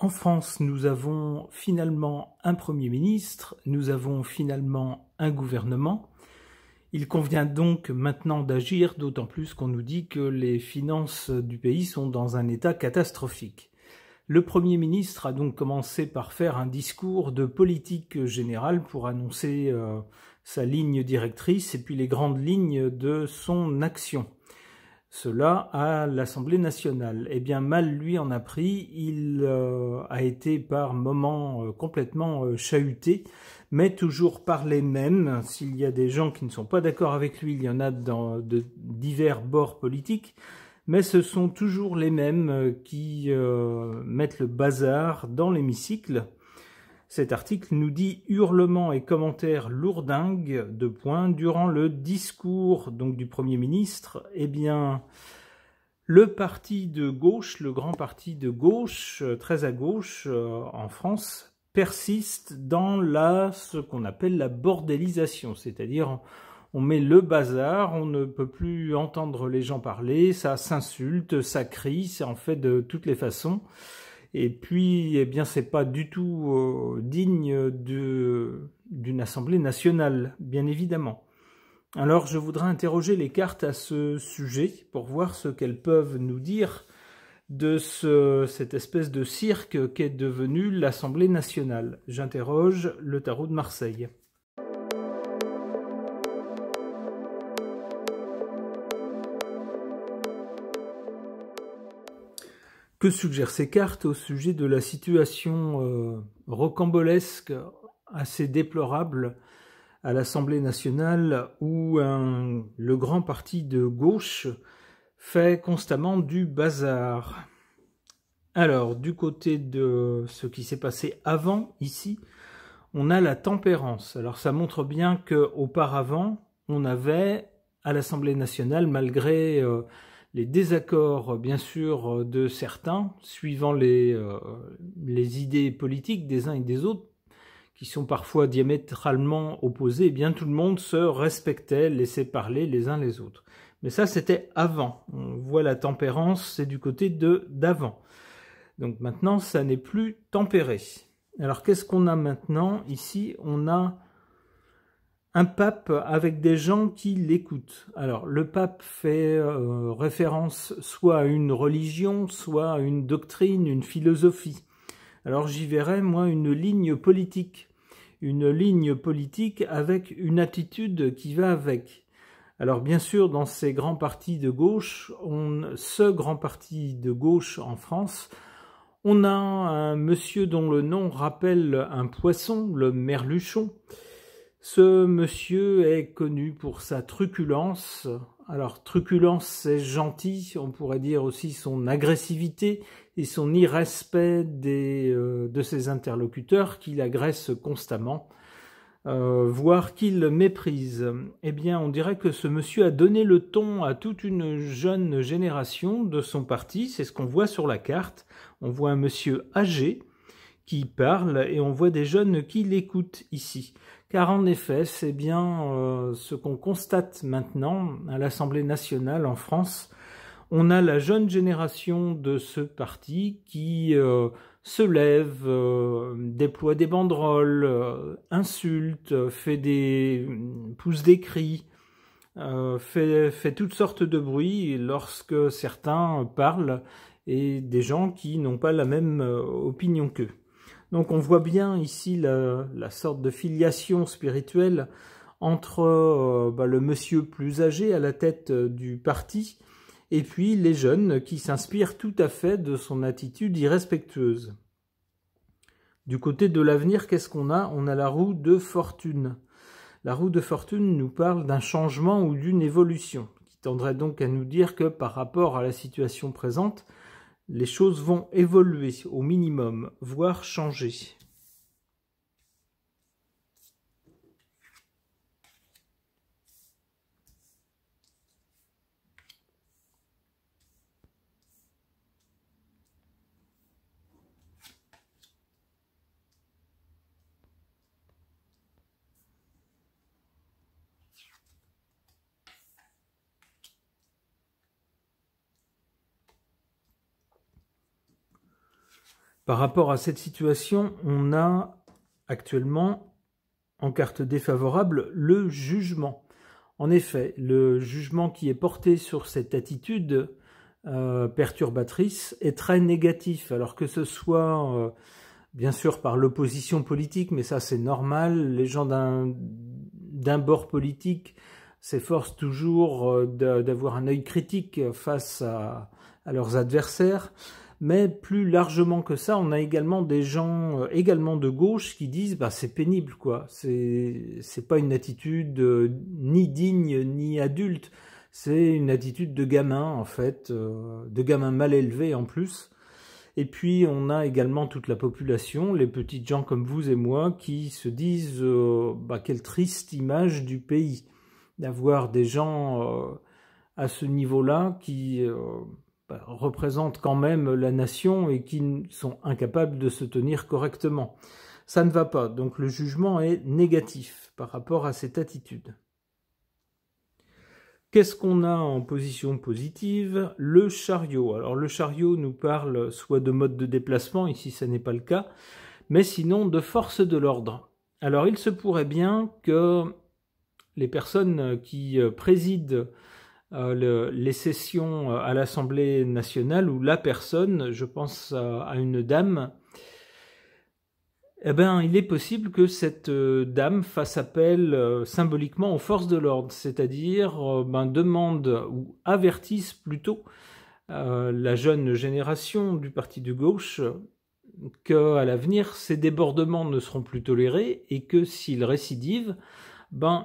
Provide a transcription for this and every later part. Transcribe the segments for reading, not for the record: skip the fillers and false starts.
En France, nous avons finalement un Premier ministre, nous avons finalement un gouvernement. Il convient donc maintenant d'agir, d'autant plus qu'on nous dit que les finances du pays sont dans un état catastrophique. Le Premier ministre a donc commencé par faire un discours de politique générale pour annoncer sa ligne directrice et puis les grandes lignes de son action. Cela à l'Assemblée nationale. Eh bien, mal lui en a pris, il a été par moments complètement chahuté, mais toujours par les mêmes. S'il y a des gens qui ne sont pas d'accord avec lui, il y en a dans de divers bords politiques, mais ce sont toujours les mêmes qui mettent le bazar dans l'hémicycle. Cet article nous dit « Hurlements et commentaires lourdingues » durant le discours donc, du Premier ministre. Eh bien, le parti de gauche, le grand parti de gauche, très à gauche en France, persiste dans ce qu'on appelle la bordélisation, c'est-à-dire on met le bazar, on ne peut plus entendre les gens parler, ça s'insulte, ça crie, c'est en fait de toutes les façons. Et puis, eh bien, c'est pas du tout digne d'une Assemblée nationale, bien évidemment. Alors, je voudrais interroger les cartes à ce sujet pour voir ce qu'elles peuvent nous dire de cette espèce de cirque qu'est devenue l'Assemblée nationale. J'interroge le tarot de Marseille. Que suggèrent ces cartes au sujet de la situation rocambolesque, assez déplorable à l'Assemblée nationale où le grand parti de gauche fait constamment du bazar? Alors, du côté de ce qui s'est passé avant, ici, on a la tempérance. Alors, ça montre bien qu'auparavant, on avait à l'Assemblée nationale, malgré les désaccords, bien sûr, de certains, suivant les idées politiques des uns et des autres, qui sont parfois diamétralement opposés, eh bien tout le monde se respectait, laissait parler les uns les autres. Mais ça, c'était avant. On voit la tempérance, c'est du côté d'avant. Donc maintenant, ça n'est plus tempéré. Alors, qu'est-ce qu'on a maintenant? Ici, on a un pape avec des gens qui l'écoutent. Alors, le pape fait référence soit à une religion, soit à une doctrine, une philosophie. Alors, j'y verrais, moi, une ligne politique avec une attitude qui va avec. Alors, bien sûr, dans ces grands partis de gauche, ce grand parti de gauche en France, on a un monsieur dont le nom rappelle un poisson, le merluchon. Ce monsieur est connu pour sa truculence. Alors, truculence, c'est gentil, on pourrait dire aussi son agressivité et son irrespect de ses interlocuteurs qu'il agresse constamment, voire qu'il méprise. Eh bien, on dirait que ce monsieur a donné le ton à toute une jeune génération de son parti, c'est ce qu'on voit sur la carte. On voit un monsieur âgé qui parle et on voit des jeunes qui l'écoutent ici. Car en effet, c'est bien ce qu'on constate maintenant à l'Assemblée nationale en France. On a la jeune génération de ce parti qui se lève, déploie des banderoles, insulte, pousse des cris, fait toutes sortes de bruits lorsque certains parlent et des gens qui n'ont pas la même opinion qu'eux. Donc on voit bien ici la sorte de filiation spirituelle entre le monsieur plus âgé à la tête du parti et puis les jeunes qui s'inspirent tout à fait de son attitude irrespectueuse. Du côté de l'avenir, qu'est-ce qu'on a? On a la roue de fortune. La roue de fortune nous parle d'un changement ou d'une évolution, qui tendrait donc à nous dire que par rapport à la situation présente, les choses vont évoluer au minimum, voire changer. Par rapport à cette situation, on a actuellement en carte défavorable le jugement. En effet, le jugement qui est porté sur cette attitude perturbatrice est très négatif, alors que ce soit bien sûr par l'opposition politique, mais ça c'est normal, les gens d'un bord politique s'efforcent toujours d'avoir un œil critique face à leurs adversaires, mais plus largement que ça, on a également des gens également de gauche qui disent bah c'est pénible quoi, c'est pas une attitude ni digne ni adulte, c'est une attitude de gamin en fait, de gamin mal élevé en plus. Et puis on a également toute la population, les petites gens comme vous et moi, qui se disent bah, quelle triste image du pays, d'avoir des gens à ce niveau-là qui représentent quand même la nation et qui sont incapables de se tenir correctement. Ça ne va pas, donc le jugement est négatif par rapport à cette attitude. Qu'est-ce qu'on a en position positive? Le chariot. Alors le chariot nous parle soit de mode de déplacement, ici ce n'est pas le cas, mais sinon de force de l'ordre. Alors il se pourrait bien que les personnes qui président les sessions à l'Assemblée nationale, ou la personne, je pense à une dame, eh ben, il est possible que cette dame fasse appel symboliquement aux forces de l'ordre, c'est-à-dire demande ou avertisse plutôt la jeune génération du parti de gauche qu'à l'avenir, ces débordements ne seront plus tolérés et que s'ils récidivent,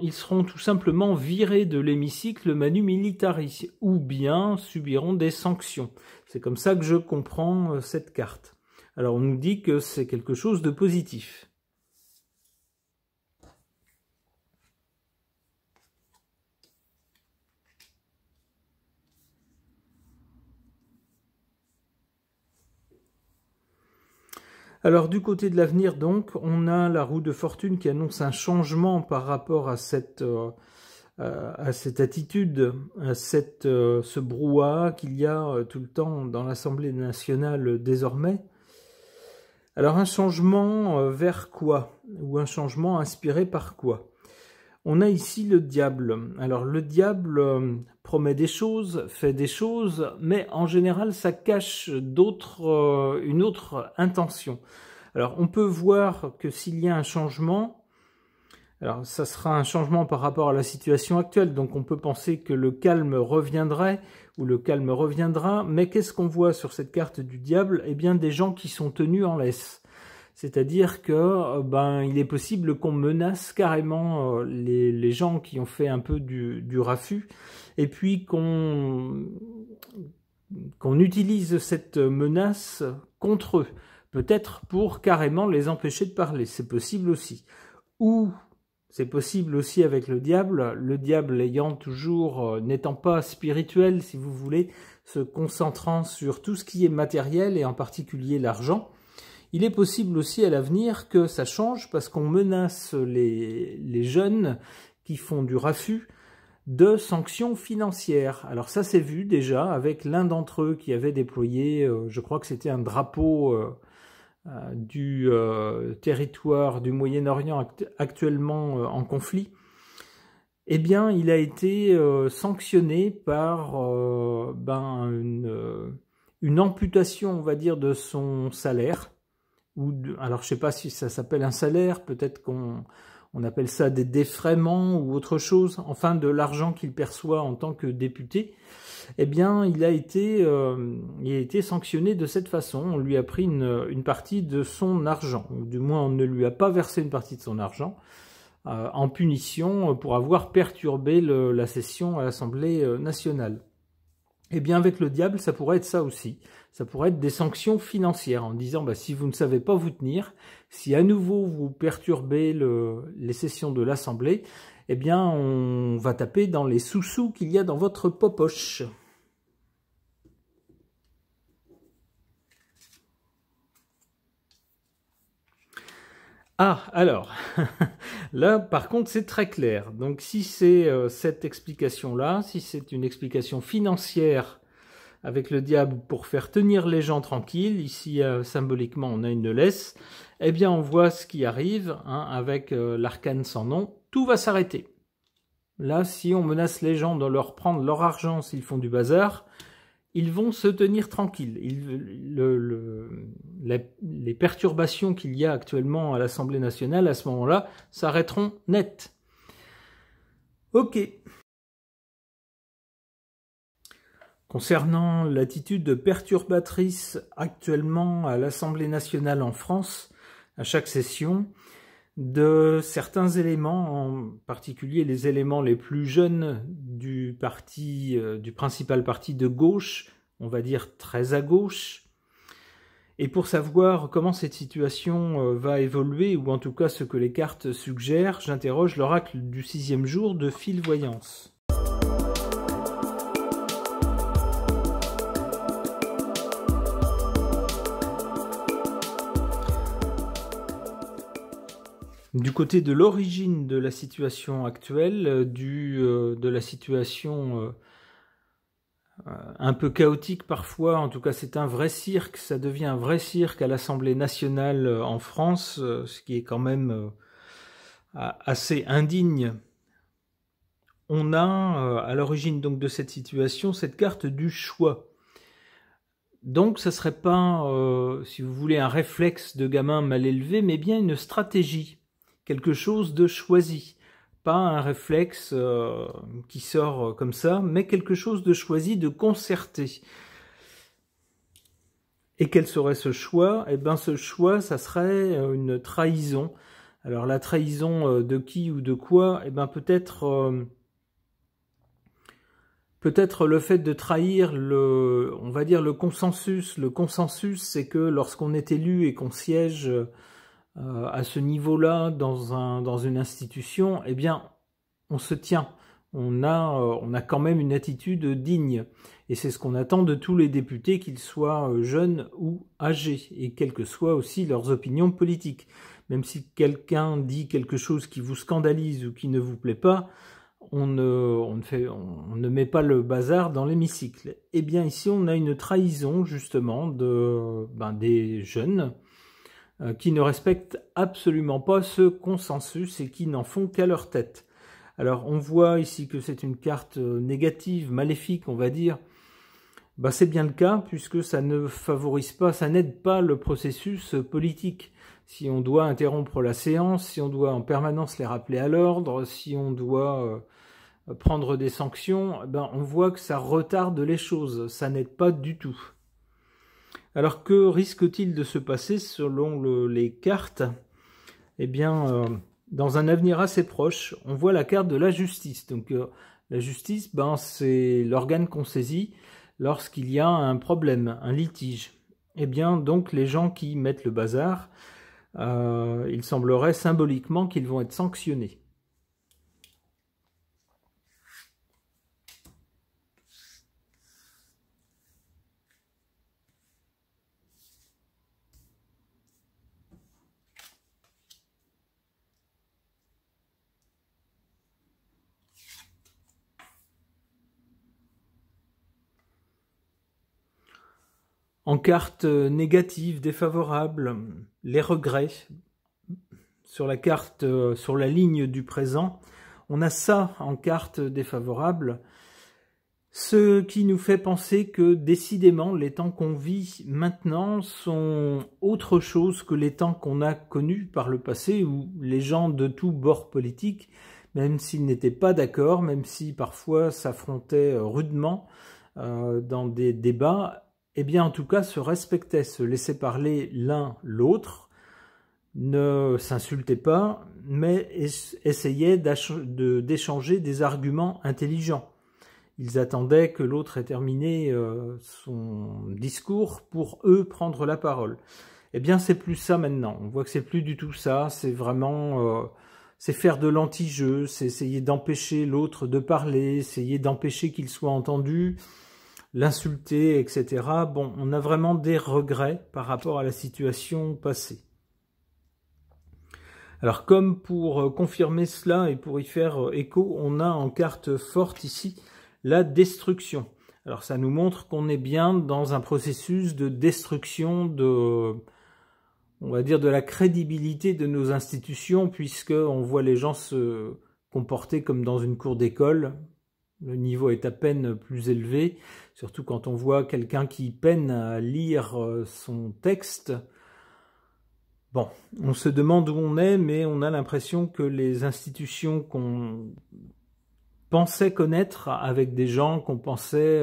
ils seront tout simplement virés de l'hémicycle manu militari ou bien subiront des sanctions. C'est comme ça que je comprends cette carte. Alors on nous dit que c'est quelque chose de positif. Alors du côté de l'avenir donc, on a la roue de fortune qui annonce un changement par rapport à cette attitude, à ce brouhaha qu'il y a tout le temps dans l'Assemblée nationale désormais. Alors un changement vers quoi? Ou un changement inspiré par quoi? On a ici le diable. Alors le diable promet des choses, fait des choses, mais en général ça cache une autre intention. Alors on peut voir que s'il y a un changement, alors ça sera un changement par rapport à la situation actuelle, donc on peut penser que le calme reviendrait ou le calme reviendra, mais qu'est-ce qu'on voit sur cette carte du diable? Eh bien des gens qui sont tenus en laisse. C'est-à-dire que il est possible qu'on menace carrément les gens qui ont fait un peu du raffut, et puis qu'on utilise cette menace contre eux, peut-être pour carrément les empêcher de parler, c'est possible aussi. Ou c'est possible aussi avec le diable ayant toujours, n'étant pas spirituel si vous voulez, se concentrant sur tout ce qui est matériel et en particulier l'argent. Il est possible aussi à l'avenir que ça change parce qu'on menace les jeunes qui font du raffut de sanctions financières. Alors ça c'est vu déjà avec l'un d'entre eux qui avait déployé, je crois que c'était un drapeau du territoire du Moyen-Orient actuellement en conflit. Eh bien il a été sanctionné par une amputation, on va dire, de son salaire. Alors je sais pas si ça s'appelle un salaire, peut-être qu'on appelle ça des défraiements ou autre chose, enfin de l'argent qu'il perçoit en tant que député. Eh bien il a été sanctionné de cette façon, on lui a pris une partie de son argent, ou du moins on ne lui a pas versé une partie de son argent, en punition pour avoir perturbé la session à l'Assemblée nationale. Eh bien avec le diable, ça pourrait être ça aussi. Ça pourrait être des sanctions financières en disant si vous ne savez pas vous tenir, si à nouveau vous perturbez les sessions de l'Assemblée, eh bien on va taper dans les sous-sous qu'il y a dans votre poche. Ah, alors, là par contre c'est très clair. Donc si c'est cette explication-là, si c'est une explication financière avec le diable pour faire tenir les gens tranquilles. Ici, symboliquement, on a une laisse. Eh bien, on voit ce qui arrive, hein, avec l'arcane sans nom. Tout va s'arrêter. Là, si on menace les gens de leur prendre leur argent s'ils font du bazar, ils vont se tenir tranquilles. Les perturbations qu'il y a actuellement à l'Assemblée nationale, à ce moment-là, s'arrêteront net. Ok. Concernant l'attitude perturbatrice actuellement à l'Assemblée nationale en France, à chaque session, de certains éléments, en particulier les éléments les plus jeunes du principal parti de gauche, on va dire très à gauche. Et pour savoir comment cette situation va évoluer, ou en tout cas ce que les cartes suggèrent, j'interroge l'oracle du 6e jour de Fil Voyance. Du côté de l'origine de la situation actuelle, de la situation un peu chaotique parfois, en tout cas c'est un vrai cirque, ça devient un vrai cirque à l'Assemblée nationale en France, ce qui est quand même assez indigne. On a à l'origine donc de cette situation cette carte du choix. Donc ça serait pas, si vous voulez, un réflexe de gamin mal élevé, mais bien une stratégie. Quelque chose de choisi, pas un réflexe qui sort comme ça, mais quelque chose de choisi, de concerté. Et quel serait ce choix? Eh bien ce choix, ça serait une trahison. Alors la trahison de qui ou de quoi? Eh bien peut-être le fait de trahir on va dire le consensus. Le consensus, c'est que lorsqu'on est élu et qu'on siège à ce niveau-là dans une institution, eh bien, on se tient. On a quand même une attitude digne. Et c'est ce qu'on attend de tous les députés, qu'ils soient jeunes ou âgés, et quelles que soient aussi leurs opinions politiques. Même si quelqu'un dit quelque chose qui vous scandalise ou qui ne vous plaît pas, on ne met pas le bazar dans l'hémicycle. Eh bien, ici, on a une trahison, justement, des jeunes, qui ne respectent absolument pas ce consensus et qui n'en font qu'à leur tête. Alors on voit ici que c'est une carte négative, maléfique on va dire. C'est bien le cas puisque ça ne favorise pas, ça n'aide pas le processus politique. Si on doit interrompre la séance, si on doit en permanence les rappeler à l'ordre, si on doit prendre des sanctions, on voit que ça retarde les choses, ça n'aide pas du tout. Alors que risque-t-il de se passer selon les cartes? Eh bien, dans un avenir assez proche, on voit la carte de la justice. Donc la justice, c'est l'organe qu'on saisit lorsqu'il y a un problème, un litige. Eh bien, donc les gens qui mettent le bazar, il semblerait symboliquement qu'ils vont être sanctionnés. En carte négative, défavorable, les regrets. Sur la carte, sur la ligne du présent, on a ça en carte défavorable. Ce qui nous fait penser que décidément, les temps qu'on vit maintenant sont autre chose que les temps qu'on a connus par le passé, où les gens de tout bord politique, même s'ils n'étaient pas d'accord, même si parfois s'affrontaient rudement dans des débats, eh bien en tout cas se respectaient, se laissaient parler l'un l'autre, ne s'insultaient pas, mais essayaient d'échanger des arguments intelligents. Ils attendaient que l'autre ait terminé son discours pour eux prendre la parole. Eh bien c'est plus ça maintenant, on voit que c'est plus du tout ça, c'est vraiment... c'est faire de l'anti-jeu, c'est essayer d'empêcher l'autre de parler, essayer d'empêcher qu'il soit entendu, l'insulter, etc. Bon, on a vraiment des regrets par rapport à la situation passée. Alors comme pour confirmer cela et pour y faire écho, on a en carte forte ici la destruction. Alors ça nous montre qu'on est bien dans un processus de destruction de, on va dire, de la crédibilité de nos institutions, puisqu'on voit les gens se comporter comme dans une cour d'école. Le niveau est à peine plus élevé, surtout quand on voit quelqu'un qui peine à lire son texte. Bon, on se demande où on est, mais on a l'impression que les institutions qu'on pensait connaître, avec des gens qu'on pensait,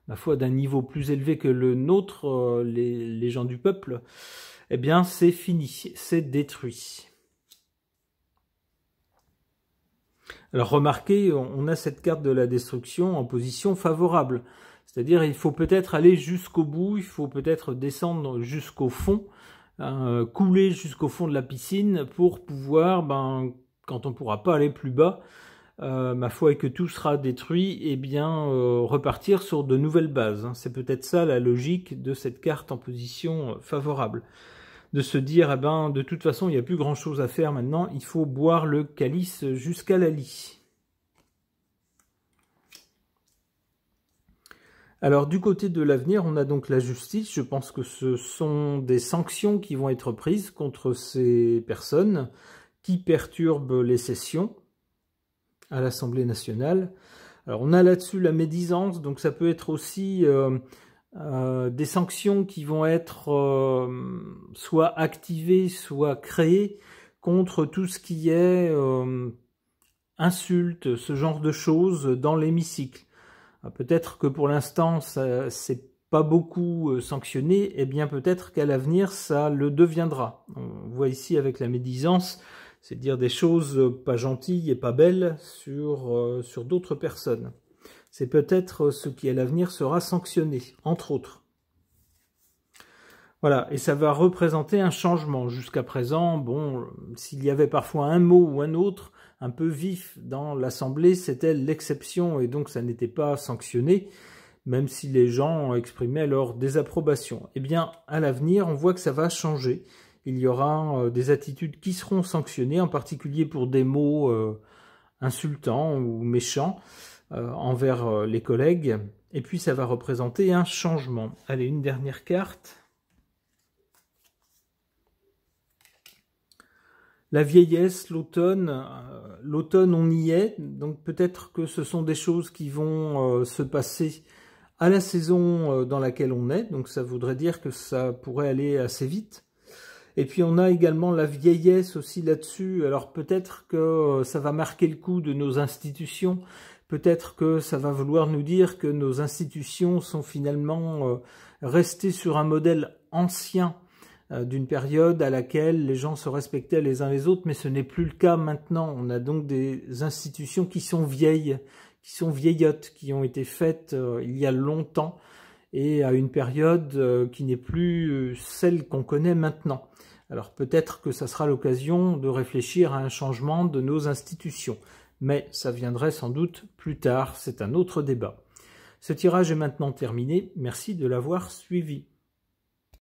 ma foi, d'un niveau plus élevé que le nôtre, les gens du peuple, eh bien c'est fini, c'est détruit. Alors remarquez, on a cette carte de la destruction en position favorable. C'est-à-dire il faut peut-être aller jusqu'au bout, il faut peut-être descendre jusqu'au fond, couler jusqu'au fond de la piscine pour pouvoir, quand on ne pourra pas aller plus bas, ma foi, et que tout sera détruit, eh bien repartir sur de nouvelles bases. C'est peut-être ça la logique de cette carte en position favorable. De se dire, eh ben, de toute façon, il n'y a plus grand-chose à faire maintenant, il faut boire le calice jusqu'à la lie. Alors, du côté de l'avenir, on a donc la justice. Je pense que ce sont des sanctions qui vont être prises contre ces personnes qui perturbent les sessions à l'Assemblée nationale. Alors, on a là-dessus la médisance, donc ça peut être aussi des sanctions qui vont être soit activées, soit créées contre tout ce qui est insulte, ce genre de choses dans l'hémicycle. Peut-être que pour l'instant, c'est pas beaucoup sanctionné, et bien peut-être qu'à l'avenir, ça le deviendra. On voit ici avec la médisance, c'est dire des choses pas gentilles et pas belles sur d'autres personnes. C'est peut-être ce qui à l'avenir sera sanctionné, entre autres. Voilà, et ça va représenter un changement. Jusqu'à présent, bon, s'il y avait parfois un mot ou un autre un peu vif dans l'Assemblée, c'était l'exception, et donc ça n'était pas sanctionné, même si les gens exprimaient leur désapprobation. Eh bien, à l'avenir, on voit que ça va changer. Il y aura des attitudes qui seront sanctionnées, en particulier pour des mots insultants ou méchants envers les collègues. Et puis, ça va représenter un changement. Allez, une dernière carte. La vieillesse, l'automne, on y est, donc peut-être que ce sont des choses qui vont se passer à la saison dans laquelle on est, donc ça voudrait dire que ça pourrait aller assez vite. Et puis on a également la vieillesse aussi là-dessus, alors peut-être que ça va marquer le coup de nos institutions, peut-être que ça va vouloir nous dire que nos institutions sont finalement restées sur un modèle ancien, d'une période à laquelle les gens se respectaient les uns les autres, mais ce n'est plus le cas maintenant. On a donc des institutions qui sont vieilles, qui sont vieillottes, qui ont été faites il y a longtemps et à une période qui n'est plus celle qu'on connaît maintenant. Alors peut-être que ça sera l'occasion de réfléchir à un changement de nos institutions, mais ça viendrait sans doute plus tard, c'est un autre débat. Ce tirage est maintenant terminé, merci de l'avoir suivi.